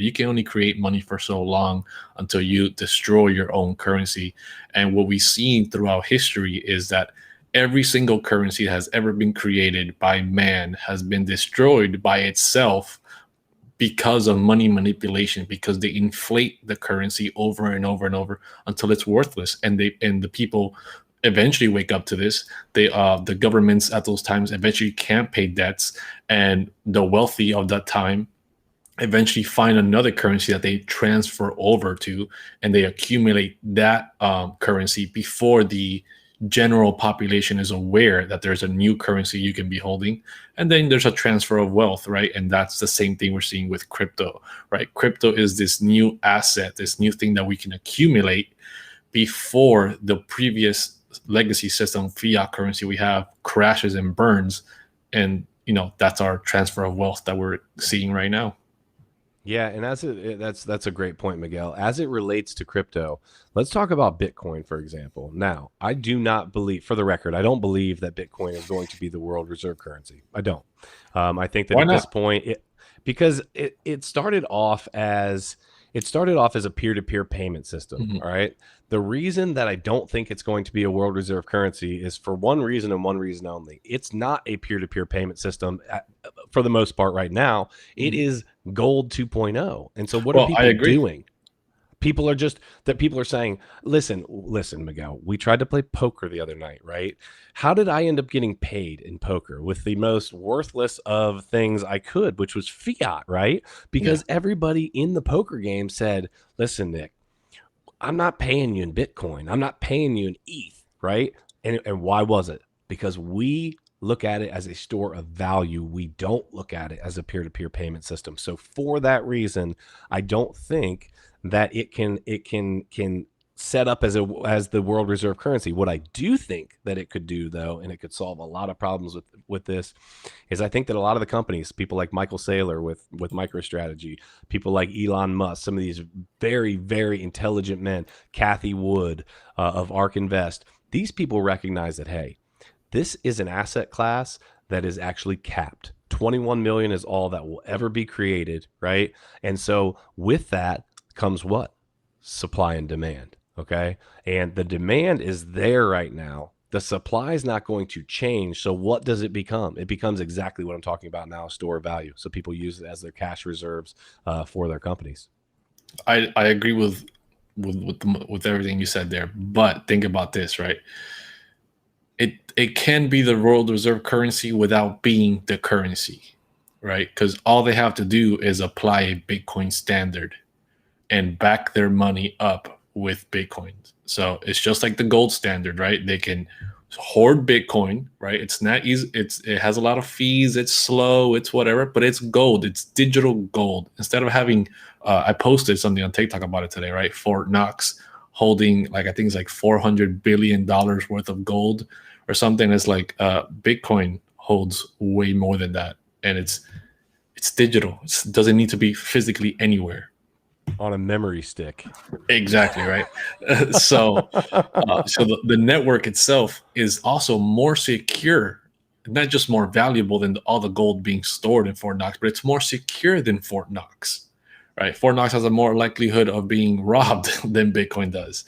but you can only create money for so long until you destroy your own currency. And what we've seen throughout history is that every single currency that has ever been created by man has been destroyed by itself because of money manipulation, because they inflate the currency over and over and over until it's worthless. And the people eventually wake up to this. The governments at those times eventually can't pay debts, and the wealthy of that time eventually find another currency that they transfer over to, and they accumulate that currency before the general population is aware that there's a new currency you can be holding. And then there's a transfer of wealth, right? And that's the same thing we're seeing with crypto, right? Crypto is this new asset, this new thing that we can accumulate before the previous legacy system fiat currency we have crashes and burns. And that's our transfer of wealth that we're seeing right now. Yeah, and that's a great point, Miguel. As it relates to crypto, let's talk about Bitcoin, for example. Now, I do not believe, for the record, I don't believe that Bitcoin is going to be the world reserve currency. I don't. I think that Why at not? this point, because it started off as a peer-to-peer payment system. All right. The reason that I don't think it's going to be a world reserve currency is for one reason and one reason only. It's not a peer-to-peer payment system for the most part right now. It is gold 2.0. And so what are people doing? People are saying, listen, Miguel, we tried to play poker the other night, right? How did I end up getting paid in poker with the most worthless of things I could, which was fiat, right? Because everybody in the poker game said, listen, Nick, I'm not paying you in Bitcoin. I'm not paying you in ETH, right? And why was it? Because we look at it as a store of value. We don't look at it as a peer-to-peer payment system. So for that reason, I don't think that it can set up as the world reserve currency. What I do think that it could do, though, and it could solve a lot of problems with this, is I think that a lot of the companies, people like Michael Saylor with MicroStrategy, people like Elon Musk, some of these very, very intelligent men, Cathie Wood of ARK Invest, these people recognize that, hey, this is an asset class that is actually capped. 21 million is all that will ever be created, right? And so with that comes what? Supply and demand, okay? And the demand is there right now. The supply is not going to change. So what does it become? It becomes exactly what I'm talking about now, a store of value. So people use it as their cash reserves for their companies. I agree with everything you said there, but think about this, right? It can be the world reserve currency without being the currency, right? Because all they have to do is apply a Bitcoin standard and back their money up with Bitcoin. So it's just like the gold standard, right? They can hoard Bitcoin, right? It's not easy. It has a lot of fees. It's slow. It's whatever, but it's gold. It's digital gold. Instead of having, I posted something on TikTok about it today, right? Fort Knox holding I think it's like $400 billion worth of gold or something. It's like Bitcoin holds way more than that, and it's digital. It doesn't need to be physically anywhere. On a memory stick. Exactly, right. So the network itself is also more secure, not just more valuable than all the gold being stored in Fort Knox, but it's more secure than Fort Knox, right? Fort Knox has a more likelihood of being robbed than Bitcoin does.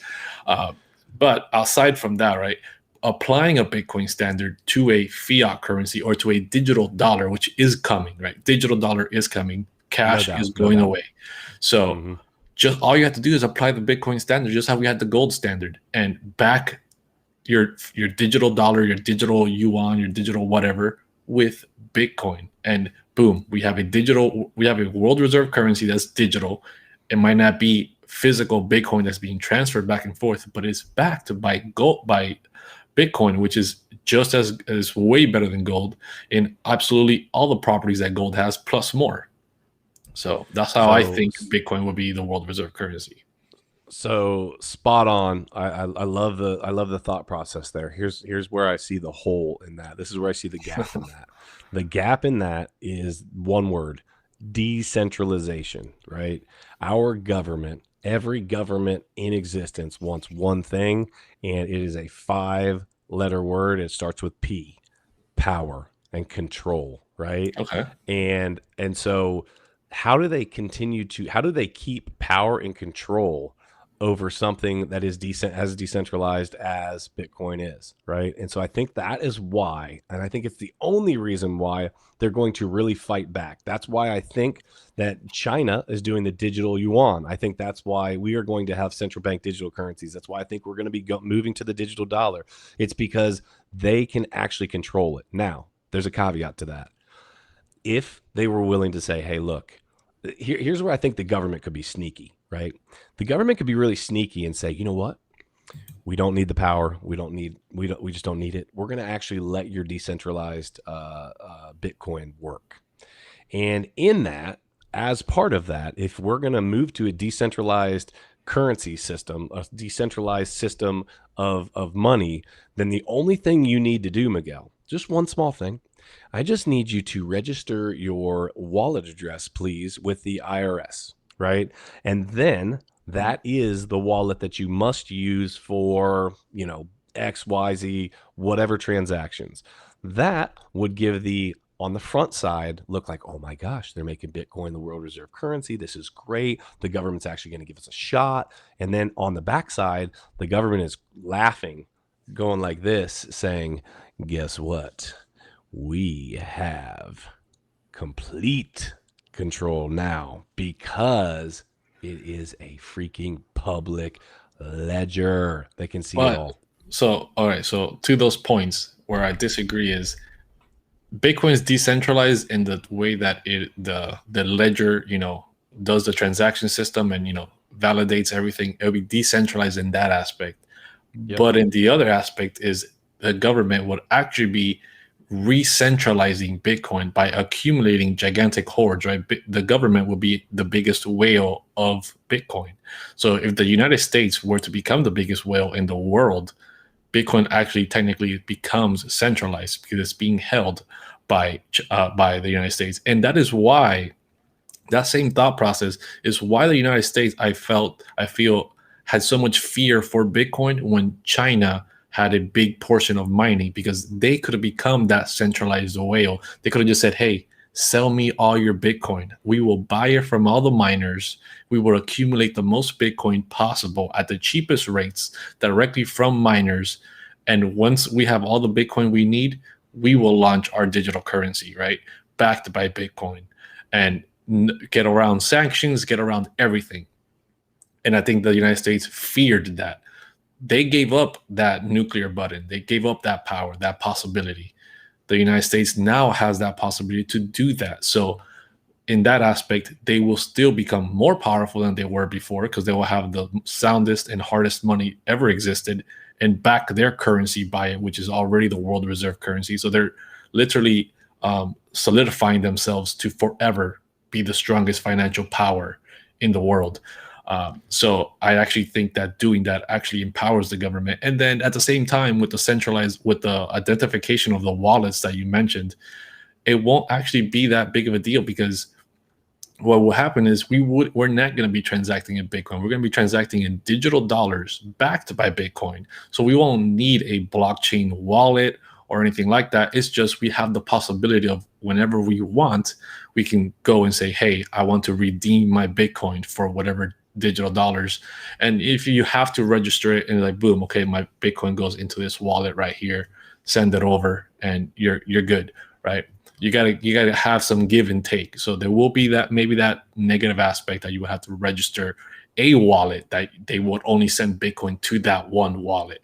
But aside from that, right, applying a Bitcoin standard to a fiat currency or to a digital dollar, which is coming, right? Digital dollar is coming. Cash is going away. So just all you have to do is apply the Bitcoin standard, just how we had the gold standard, and back your digital dollar, your digital yuan, your digital whatever with Bitcoin. And boom, we have a world reserve currency that's digital. It might not be physical Bitcoin that's being transferred back and forth, but it's backed by Bitcoin, which is just as way better than gold in absolutely all the properties that gold has, plus more. So that's how I think Bitcoin would be the world reserve currency. So spot on. I love the thought process there. Here's where I see the hole in that. This is where I see the gap in that. The gap in that is one word: decentralization, right? Our government, every government in existence wants one thing, and it is a 5-letter word. It starts with P: power and control, right? Okay. And so how do they keep power and control over something that is as decentralized as Bitcoin is, right? And so I think that is why, and I think it's the only reason why they're going to really fight back. That's why I think that China is doing the digital yuan. I think that's why we are going to have central bank digital currencies. That's why I think we're going to be moving to the digital dollar. It's because they can actually control it. Now, there's a caveat to that. If they were willing to say, hey, look, here's where I think the government could be sneaky, right? The government could be really sneaky and say, you know what? We don't need the power. We just don't need it. We're going to actually let your decentralized Bitcoin work. And in that, as part of that, if we're going to move to a decentralized currency system, a decentralized system of money, then the only thing you need to do, Miguel, just one small thing, I just need you to register your wallet address, please, with the IRS, right? And then that is the wallet that you must use for, X, Y, Z, whatever transactions. That would give on the front side look like, oh my gosh, they're making Bitcoin the world reserve currency. This is great. The government's actually going to give us a shot. And then on the backside, the government is laughing, going like this, saying, guess what? We have complete control now because it is a freaking public ledger. They can see it all. So, all right. So to those points where I disagree is Bitcoin is decentralized in the way that the ledger, does the transaction system and, validates everything. It'll be decentralized in that aspect. Yep. But in the other aspect is the government would actually be re-centralizing Bitcoin by accumulating gigantic hordes, right? The government will be the biggest whale of Bitcoin. So if the United States were to become the biggest whale in the world, Bitcoin actually technically becomes centralized because it's being held by the United States. And that is why that same thought process is why the United States, I feel, had so much fear for Bitcoin when China had a big portion of mining, because they could have become that centralized whale. They could have just said, hey, sell me all your Bitcoin. We will buy it from all the miners. We will accumulate the most Bitcoin possible at the cheapest rates directly from miners. And once we have all the Bitcoin we need, we will launch our digital currency, right? Backed by Bitcoin, and get around sanctions, get around everything. And I think the United States feared that. They gave up that nuclear button. They gave up that power, that possibility. The United States now has that possibility to do that. So in that aspect, they will still become more powerful than they were before, because they will have the soundest and hardest money ever existed and back their currency by it, which is already the world reserve currency. So they're literally solidifying themselves to forever be the strongest financial power in the world. So I actually think that doing that actually empowers the government. And then at the same time, with the identification of the wallets that you mentioned, it won't actually be that big of a deal, because what will happen is we're not going to be transacting in Bitcoin. We're going to be transacting in digital dollars backed by Bitcoin. So we won't need a blockchain wallet or anything like that. It's just we have the possibility of whenever we want, we can go and say, hey, I want to redeem my Bitcoin for whatever digital dollars. And if you have to register it, and like, boom, okay, my Bitcoin goes into this wallet right here, send it over, and you're good, right? You gotta have some give and take. So there will be that negative aspect that you would have to register a wallet that they would only send Bitcoin to that one wallet.